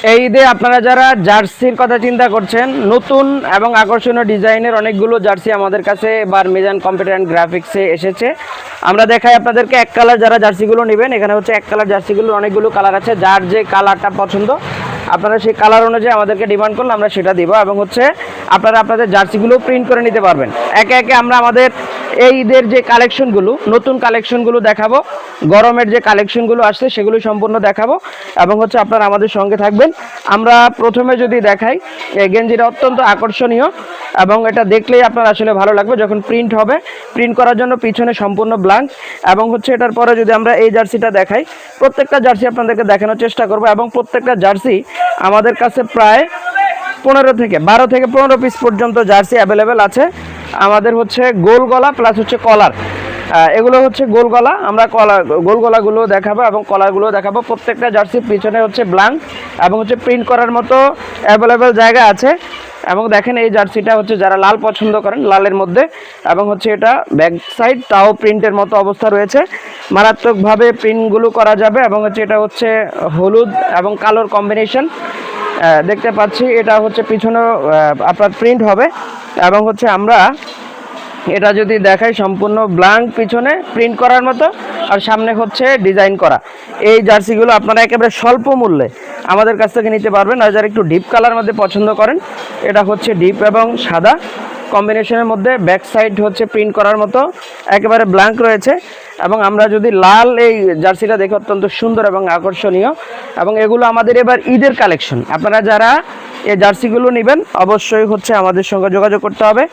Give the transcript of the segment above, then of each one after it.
এই ঈদে আপনারা যারা জার্সির কথা চিন্তা করছেন, নতুন এবং আকর্ষণীয় ডিজাইনের অনেকগুলো জার্সি আমাদের কাছে এবার মিজান কম্পিউটার অ্যান্ড গ্রাফিক্সে এসেছে। আমরা দেখাই আপনাদেরকে এক কালার যারা জার্সিগুলো নেবেন। এখানে হচ্ছে এক কালার জার্সিগুলোর অনেকগুলো কালার আছে, যার যে কালারটা পছন্দ আপনারা সেই কালার অনুযায়ী আমাদেরকে ডিমান্ড করলে আমরা সেটা দিব, এবং হচ্ছে আপনারা আপনাদের জার্সিগুলো প্রিন্ট করে নিতে পারবেন। একে একে আমরা আমাদের এই ঈদের যে কালেকশনগুলো, নতুন কালেকশনগুলো দেখাবো, গরমের যে কালেকশনগুলো আসছে সেগুলো সম্পূর্ণ দেখাবো, এবং হচ্ছে আপনারা আমাদের সঙ্গে থাকবেন। আমরা প্রথমে যদি দেখাই, এই গেঞ্জিটা অত্যন্ত আকর্ষণীয় এবং এটা দেখলেই আপনার আসলে ভালো লাগবে যখন প্রিন্ট হবে। প্রিন্ট করার জন্য পিছনে সম্পূর্ণ ব্ল্যাঙ্ক, এবং হচ্ছে এটার পরে যদি আমরা এই জার্সিটা দেখাই, প্রত্যেকটা জার্সি আপনাদেরকে দেখানোর চেষ্টা করবো, এবং প্রত্যেকটা জার্সি আমাদের কাছে প্রায় 12 থেকে 15 পিস পর্যন্ত জার্সি অ্যাভেলেবেল আছে। আমাদের হচ্ছে গোল গলা প্লাস হচ্ছে কলার, এগুলো হচ্ছে গোল গলা, আমরা গোল গলাগুলো দেখাবো এবং কলারগুলো দেখাবো। প্রত্যেকটা জার্সির পিছনে হচ্ছে ব্ল্যাঙ্ক এবং হচ্ছে প্রিন্ট করার মতো অ্যাভেলেবেল জায়গা আছে। এবং দেখেন এই জার্সিটা হচ্ছে যারা লাল পছন্দ করেন, লালের মধ্যে, এবং হচ্ছে এটা ব্যাক সাইড তাও প্রিন্টের মতো অবস্থা রয়েছে, মারাত্মকভাবে প্রিন্টগুলো করা যাবে। এবং হচ্ছে এটা হচ্ছে হলুদ এবং কালোর কম্বিনেশন দেখতে পাচ্ছি। এটা হচ্ছে পিছনে আপনার প্রিন্ট হবে, এবং হচ্ছে আমরা এটা যদি দেখাই সম্পূর্ণ ব্ল্যাঙ্ক, পিছনে প্রিন্ট করার মতো আর সামনে হচ্ছে ডিজাইন করা। এই জার্সিগুলো আপনারা একেবারে স্বল্প মূল্যে আমাদের কাছ থেকে নিতে পারবেন। আর যারা একটু ডিপ কালার মধ্যে পছন্দ করেন, এটা হচ্ছে ডিপ এবং সাদা কম্বিনেশনের মধ্যে, ব্যাক সাইড হচ্ছে প্রিন্ট করার মতো একেবারে ব্ল্যাঙ্ক রয়েছে। এবং আমরা যদি লাল এই জার্সিটা দেখি, অত্যন্ত সুন্দর এবং আকর্ষণীয়, এবং এগুলো আমাদের এবার ঈদের কালেকশন। আপনারা যারা এই জার্সিগুলো নেবেন অবশ্যই হচ্ছে আমাদের সঙ্গে যোগাযোগ করতে হবে।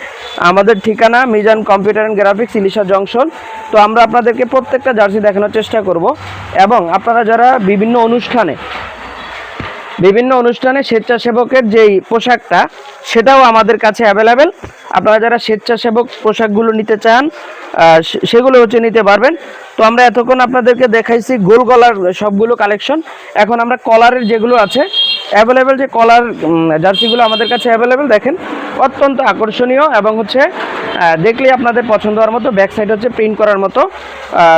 আমাদের ঠিকানা Mizan computer and graphics, Ilisha junction. তো আমরা আপনাদেরকে প্রত্যেকটা জার্সি দেখানোর চেষ্টা করব, এবং আপনারা যারা বিভিন্ন অনুষ্ঠানে স্বেচ্ছাসেবকের যেই পোশাকটা, সেটাও আমাদের কাছে অ্যাভেলেবেল। আপনারা যারা স্বেচ্ছাসেবক পোশাকগুলো নিতে চান সেগুলো হচ্ছে নিতে পারবেন। তো আমরা এতক্ষণ আপনাদেরকে দেখাইছি গোল গলার সবগুলো কালেকশন। এখন আমরা কলারের যেগুলো আছে অ্যাভেলেবেল, যে কলার জার্সিগুলো আমাদের কাছে অ্যাভেলেবেল, দেখেন অত্যন্ত আকর্ষণীয়, এবং হচ্ছে দেখলেই আপনাদের পছন্দ হওয়ার মতো। ব্যাক সাইড হচ্ছে প্রিন্ট করার মতো,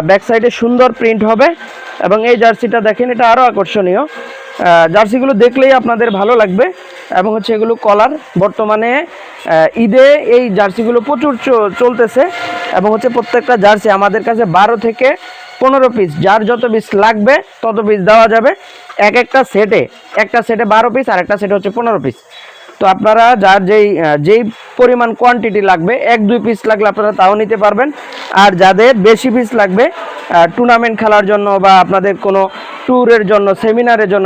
ব্যাক সাইডে সুন্দর প্রিন্ট হবে। এবং এই জার্সিটা দেখেন, এটা আরও আকর্ষণীয়, জার্সিগুলো দেখলেই আপনাদের ভালো লাগবে। এবং হচ্ছে এগুলো কলার, বর্তমানে ঈদে এই জার্সিগুলো প্রচুর চলতেছে। এবং হচ্ছে প্রত্যেকটা জার্সি আমাদের কাছে 12 থেকে 15 পিস, যার যত পিস লাগবে তত পিস দেওয়া যাবে। একটা সেটে 12 পিস, আর একটা সেটে হচ্ছে 15 পিস। তো আপনারা যার যেই পরিমাণ কোয়ান্টিটি লাগবে, 1-2 পিস লাগলে আপনারা তাও নিতে পারবেন। আর যাদের বেশি পিস লাগবে টুর্নামেন্ট খেলার জন্য বা আপনাদের কোনো ট্যুরের জন্য, সেমিনারের জন্য,